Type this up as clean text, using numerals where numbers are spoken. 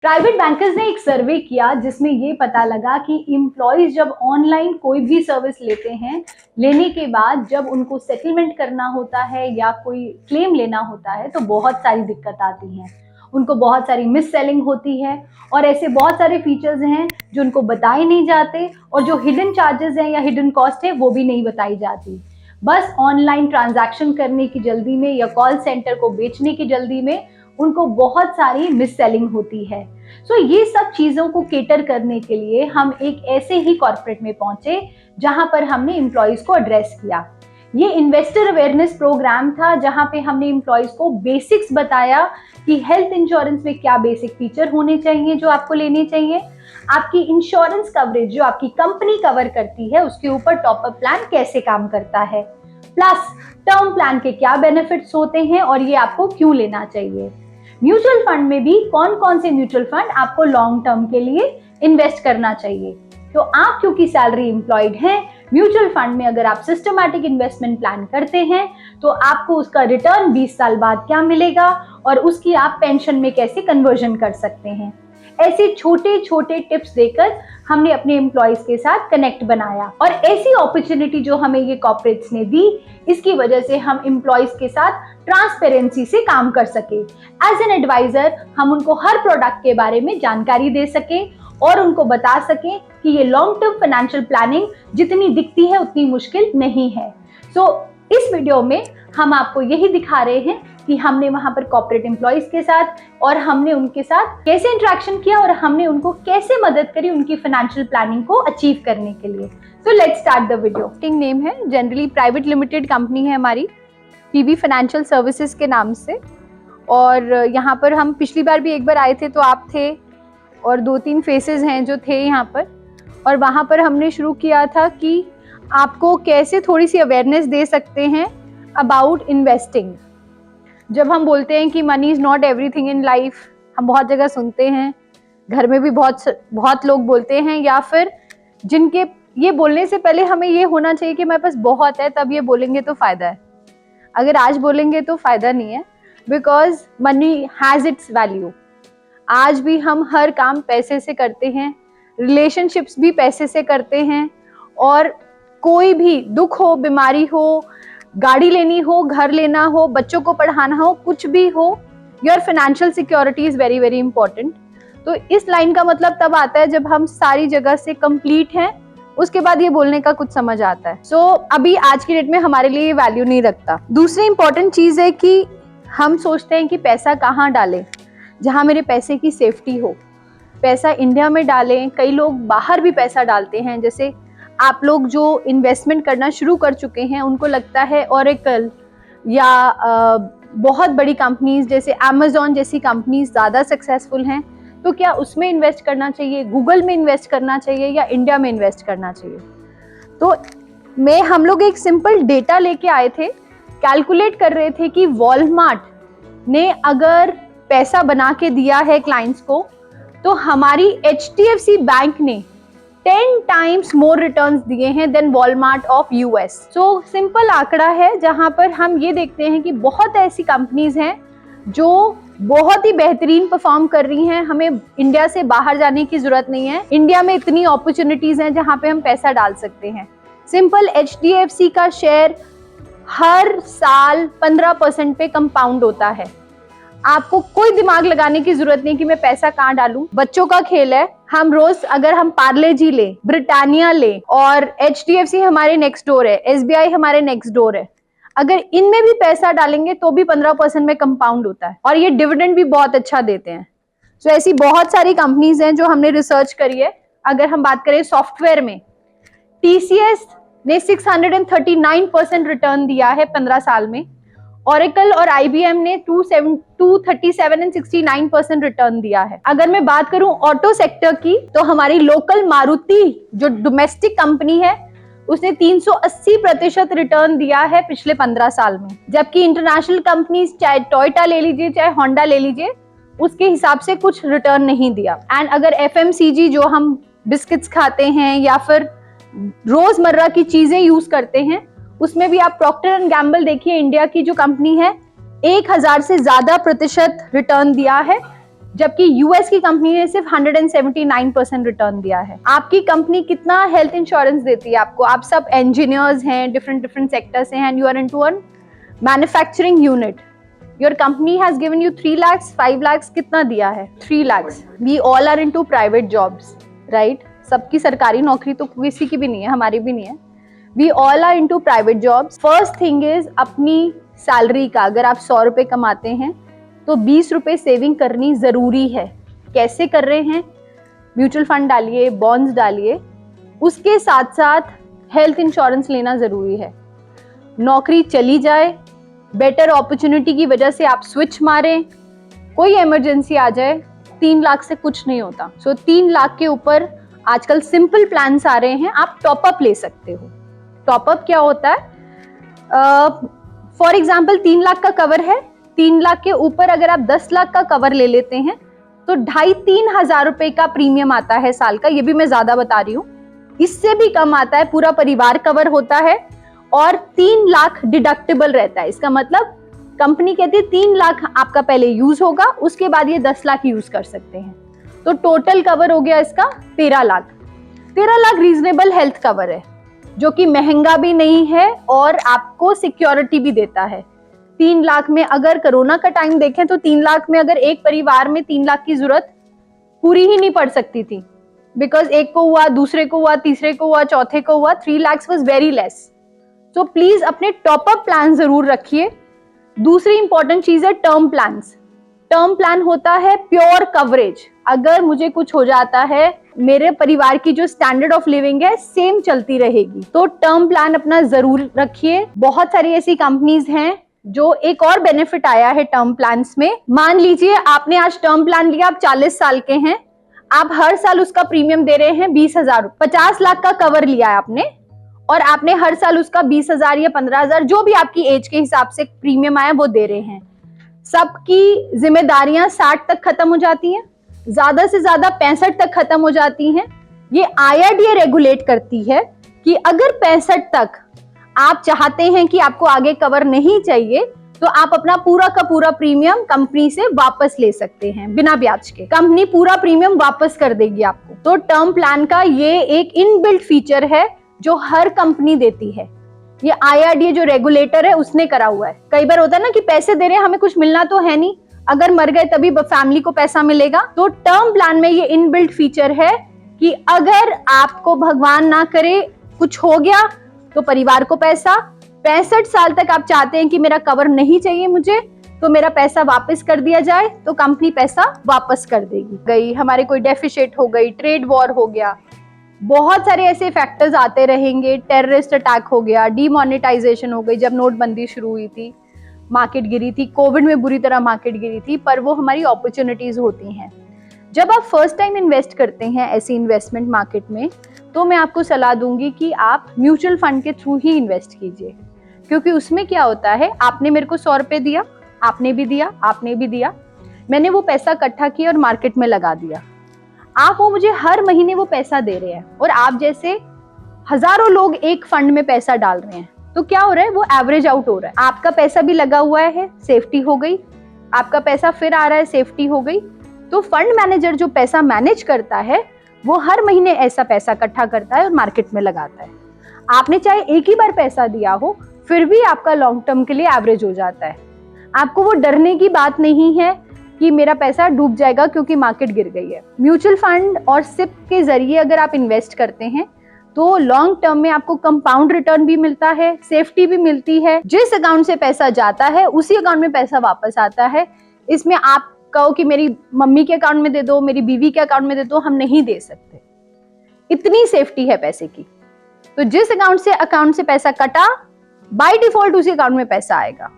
Private bankers ने एक सर्वे किया जिसमें ये पता लगा कि एम्प्लॉयज जब ऑनलाइन कोई भी सर्विस लेते हैं, लेने के बाद जब उनको सेटलमेंट करना होता है या कोई क्लेम लेना होता है तो बहुत सारी दिक्कत आती हैं। उनको बहुत सारी मिस सेलिंग होती है और ऐसे बहुत सारे फीचर्स हैं जो उनको बताए नहीं जाते और जो हिडन चार्जेस हैं या हिडन कॉस्ट है वो भी नहीं बताई जाती। बस ऑनलाइन ट्रांजैक्शन करने की जल्दी में या कॉल सेंटर को बेचने की जल्दी में उनको बहुत सारी मिस सेलिंग होती है। ये सब चीज़ों को केटर करने के लिए हम एक ऐसे ही कॉर्पोरेट में पहुंचे जहां पर हमने एम्प्लॉयज़ को एड्रेस किया। ये इन्वेस्टर अवेयरनेस प्रोग्राम था जहां पे हमने एम्प्लॉयज़ को बेसिक्स बताया कि हेल्थ इंश्योरेंस में क्या बेसिक फीचर होने चाहिए जो आपको लेने चाहिए, आपकी इंश्योरेंस कवरेज जो आपकी कंपनी कवर करती है उसके ऊपर टॉप अप प्लान कैसे काम करता है, प्लस टर्म प्लान के क्या बेनिफिट्स होते हैं और ये आपको क्यों लेना चाहिए। म्यूचुअल फंड में भी कौन कौन से म्यूचुअल फंड आपको लॉन्ग टर्म के लिए इन्वेस्ट करना चाहिए। तो आप क्योंकि सैलरी एम्प्लॉयड हैं, म्यूचुअल फंड में अगर आप सिस्टमैटिक इन्वेस्टमेंट प्लान करते हैं तो आपको उसका रिटर्न 20 साल बाद क्या मिलेगा और उसकी आप पेंशन में कैसे कन्वर्जन कर सकते हैं। ऐसे छोटे छोटे टिप्स देकर हमने अपने एम्प्लॉयज के साथ कनेक्ट बनाया और ऐसी अपॉर्चुनिटी जो हमें ये कॉर्पोरेट्स ने दी, इसकी वजह से हम एम्प्लॉयज के साथ ट्रांसपेरेंसी से काम कर सके। एज एन एडवाइजर हम उनको हर प्रोडक्ट के बारे में जानकारी दे सके और उनको बता सकें कि ये लॉन्ग टर्म फाइनेंशियल प्लानिंग जितनी दिखती है उतनी मुश्किल नहीं है। इस वीडियो में हम आपको यही दिखा रहे हैं कि हमने वहां पर कॉर्पोरेट एम्प्लॉयज के साथ और हमने उनके साथ कैसे इंटरेक्शन किया और हमने उनको कैसे मदद करी उनकी फाइनेंशियल प्लानिंग को अचीव करने के लिए। तो let's start the video. Name है जनरली प्राइवेट लिमिटेड कंपनी है हमारी, पीबी फाइनेंशियल सर्विसेज के नाम से। और यहाँ पर हम पिछली बार भी एक बार आए थे तो आप थे और 2-3 फेसेस हैं जो थे यहाँ पर, और वहाँ पर हमने शुरू किया था कि आपको कैसे थोड़ी सी अवेयरनेस दे सकते हैं अबाउट इन्वेस्टिंग। जब हम बोलते हैं कि money is not everything in life, हम बहुत जगह सुनते हैं, घर में भी बहुत लोग बोलते हैं, या फिर जिनके ये बोलने से पहले हमें ये होना चाहिए कि मेरे पास बहुत है तब ये बोलेंगे तो फ़ायदा है। अगर आज बोलेंगे तो फ़ायदा नहीं है, because money has its value. आज भी हम हर काम पैसे से करते हैं, रिलेशनशिप्स भी पैसे से करते हैं, और कोई भी दुख हो, बीमारी हो, गाड़ी लेनी हो, घर लेना हो, बच्चों को पढ़ाना हो, कुछ भी हो, your financial security is very very important. तो इस लाइन का मतलब तब आता है जब हम सारी जगह से कंप्लीट हैं, उसके बाद ये बोलने का कुछ समझ आता है। अभी आज की डेट में हमारे लिए ये वैल्यू नहीं रखता। दूसरी इंपॉर्टेंट चीज है कि हम सोचते हैं कि पैसा कहाँ डालें जहाँ मेरे पैसे की सेफ्टी हो। पैसा इंडिया में डालें, कई लोग बाहर भी पैसा डालते हैं। जैसे आप लोग जो इन्वेस्टमेंट करना शुरू कर चुके हैं उनको लगता है ओरेकल या बहुत बड़ी कंपनीज जैसे अमेजॉन जैसी कंपनीज ज़्यादा सक्सेसफुल हैं, तो क्या उसमें इन्वेस्ट करना चाहिए, गूगल में इन्वेस्ट करना चाहिए या इंडिया में इन्वेस्ट करना चाहिए। तो हम लोग एक सिंपल डेटा लेके आए थे, कैलकुलेट कर रहे थे कि वॉलमार्ट ने अगर पैसा बना के दिया है क्लाइंट्स को तो हमारी HDFC बैंक ने 10 टाइम्स मोर रिटर्न्स दिए हैं then Walmart of US। Simple आंकड़ा है जहां पर हम ये देखते हैं कि बहुत ऐसी कंपनीज हैं जो बहुत ही बेहतरीन परफॉर्म कर रही हैं। हमें इंडिया से बाहर जाने की जरूरत नहीं है, इंडिया में इतनी अपॉर्चुनिटीज हैं जहां पे हम पैसा डाल सकते हैं। सिंपल HDFC का शेयर हर साल 15% पे कंपाउंड होता है। आपको कोई दिमाग लगाने की जरूरत नहीं कि मैं पैसा कहाँ डालूं, बच्चों का खेल है। हम रोज अगर हम पार्ले जी ले, ब्रिटानिया ले, और HDFC हमारे नेक्स्ट डोर है, SBI हमारे नेक्स्ट डोर है, अगर इनमें भी पैसा डालेंगे तो भी 15% में कंपाउंड होता है और ये डिविडेंड भी बहुत अच्छा देते हैं। ऐसी बहुत सारी कंपनीज हैं जो हमने रिसर्च करी है। अगर हम बात करें सॉफ्टवेयर में, TCS ने 639% रिटर्न दिया है 15 साल में। Oracle और IBM ने 237 एंड 69% रिटर्न दिया है। अगर मैं बात करूं ऑटो सेक्टर की, तो हमारी लोकल मारुति जो डोमेस्टिक कंपनी है उसने 380% रिटर्न दिया है पिछले 15 साल में, जबकि इंटरनेशनल कंपनीज चाहे टोयोटा ले लीजिए चाहे होंडा ले लीजिए उसके हिसाब से कुछ रिटर्न नहीं दिया। एंड अगर FMCG जो हम बिस्किट्स खाते हैं या फिर रोजमर्रा की चीजें यूज करते हैं उसमें भी आप प्रॉक्टर एंड गैम्बल देखिए, इंडिया की जो कंपनी है, 1000 से ज्यादा % रिटर्न दिया है जबकि यूएस की कंपनी ने सिर्फ 179% रिटर्न दिया है। आपकी कंपनी कितना हेल्थ इंश्योरेंस देती है आपको? आप सब इंजीनियर्स हैं, डिफरेंट डिफरेंट सेक्टर से हैं, and you are into a manufacturing unit. Your company has given you 3 lakhs, 5 lakhs, कितना दिया है? 3 lakhs। We all are into private jobs, right? सबकी सरकारी नौकरी तो किसी की भी नहीं है, हमारी भी नहीं है। We all are into private jobs. First thing is, अपनी सैलरी का अगर आप 100 रुपए कमाते हैं तो 20 रुपए सेविंग करनी जरूरी है। कैसे कर रहे हैं? म्यूचुअल फंड डालिए, बॉन्ड्स डालिए, उसके साथ साथ हेल्थ इंश्योरेंस लेना जरूरी है। नौकरी चली जाए, बेटर अपॉर्चुनिटी की वजह से आप स्विच मारें, कोई इमरजेंसी आ जाए, 3 लाख से कुछ नहीं होता। सो 3 लाख के ऊपर आजकल सिंपल प्लान्स आ रहे हैं, आप टॉपअप ले सकते हो। टॉपअप क्या होता है? फॉर एग्जाम्पल 3 लाख का कवर है, 3 लाख के ऊपर अगर आप 10 लाख का कवर ले लेते हैं तो 2,500-3 हजार रुपए का प्रीमियम आता है साल का। ये भी मैं ज्यादा बता रही हूँ, इससे भी कम आता है। पूरा परिवार कवर होता है और 3 लाख डिडक्टेबल रहता है। इसका मतलब कंपनी कहती है 3 लाख आपका पहले यूज होगा, उसके बाद ये 10 लाख यूज कर सकते हैं। तो टोटल कवर हो गया इसका 13 lakh. 13 lakh reasonable health cover है, जो कि महंगा भी नहीं है और आपको सिक्योरिटी भी देता है। 3 लाख में अगर कोरोना का टाइम देखें तो 3 लाख में अगर एक परिवार में 3 लाख की जरूरत पूरी ही नहीं पड़ सकती थी, बिकॉज एक को हुआ, दूसरे को हुआ, तीसरे को हुआ, चौथे को हुआ। 3 lakhs वॉज वेरी लेस। तो प्लीज अपने टॉपअप प्लान जरूर रखिए। दूसरी इंपॉर्टेंट चीज है टर्म प्लान्स। टर्म प्लान होता है प्योर कवरेज। अगर मुझे कुछ हो जाता है, मेरे परिवार की जो स्टैंडर्ड ऑफ लिविंग है सेम चलती रहेगी, तो टर्म प्लान अपना जरूर रखिए। बहुत सारी ऐसी कंपनीज हैं जो एक और बेनिफिट आया है टर्म प्लान्स में। मान लीजिए आपने आज टर्म प्लान लिया, आप 40 साल के हैं, आप हर साल उसका प्रीमियम दे रहे हैं 20,000। 50 लाख का कवर लिया है आपने और आपने हर साल उसका 20,000 या 15,000, जो भी आपकी एज के हिसाब से प्रीमियम आया वो दे रहे हैं। सबकी जिम्मेदारियां 60 तक खत्म हो जाती हैं, ज्यादा से ज्यादा 65 तक खत्म हो जाती हैं। ये IRDA रेगुलेट करती है कि अगर 65 तक आप चाहते हैं कि आपको आगे कवर नहीं चाहिए, तो आप अपना पूरा का पूरा प्रीमियम कंपनी से वापस ले सकते हैं बिना ब्याज के। कंपनी पूरा प्रीमियम वापस कर देगी आपको। तो टर्म प्लान का ये एक इनबिल्ट फीचर है जो हर कंपनी देती है। ये IRDA जो रेगुलेटर है उसने करा हुआ है। कई बार होता है ना कि पैसे दे रहे हैं, हमें कुछ मिलना तो है नहीं, अगर मर गए तभी फैमिली को पैसा मिलेगा। तो टर्म प्लान में ये इनबिल्ट फीचर है कि अगर आपको भगवान ना करे कुछ हो गया तो परिवार को पैसा, 65 साल तक आप चाहते हैं कि मेरा कवर नहीं चाहिए मुझे, तो मेरा पैसा वापस कर दिया जाए, तो कंपनी पैसा वापस कर देगी। गई हमारे कोई डेफिसिट हो गई, ट्रेड वॉर हो गया, बहुत सारे ऐसे फैक्टर्स आते रहेंगे, टेररिस्ट अटैक हो गया, डीमोनेटाइजेशन हो गई, जब नोटबंदी शुरू हुई थी मार्केट गिरी थी, कोविड में बुरी तरह मार्केट गिरी थी, पर वो हमारी अपॉर्चुनिटीज होती हैं। जब आप फर्स्ट टाइम इन्वेस्ट करते हैं ऐसी इन्वेस्टमेंट मार्केट में, तो मैं आपको सलाह दूंगी कि आप म्यूचुअल फंड के थ्रू ही इन्वेस्ट कीजिए, क्योंकि उसमें क्या होता है, आपने मेरे को 100 रुपए दिया, आपने भी दिया, आपने भी दिया, मैंने वो पैसा इकट्ठा किया और मार्केट में लगा दिया। आप वो मुझे हर महीने वो पैसा दे रहे हैं, और आप जैसे हजारों लोग एक फंड में पैसा डाल रहे हैं, तो क्या हो रहा है, वो एवरेज आउट हो रहा है। आपका पैसा भी लगा हुआ है, सेफ्टी हो गई, आपका पैसा फिर आ रहा है, सेफ्टी हो गई। तो फंड मैनेजर जो पैसा मैनेज करता है वो हर महीने ऐसा पैसा इकट्ठा करता है और मार्केट में लगाता है। आपने चाहे एक ही बार पैसा दिया हो, फिर भी आपका लॉन्ग टर्म के लिए एवरेज हो जाता है। आपको वो डरने की बात नहीं है कि मेरा पैसा डूब जाएगा क्योंकि मार्केट गिर गई है। म्यूचुअल फंड और सिप के जरिए अगर आप इन्वेस्ट करते हैं तो लॉन्ग टर्म में आपको कंपाउंड रिटर्न भी मिलता है, सेफ्टी भी मिलती है। जिस अकाउंट से पैसा जाता है उसी अकाउंट में पैसा वापस आता है। इसमें आप कहो कि मेरी मम्मी के अकाउंट में दे दो, मेरी बीवी के अकाउंट में दे दो, हम नहीं दे सकते। इतनी सेफ्टी है पैसे की। तो जिस अकाउंट से पैसा कटा, बाय डिफॉल्ट उसी अकाउंट में पैसा आएगा।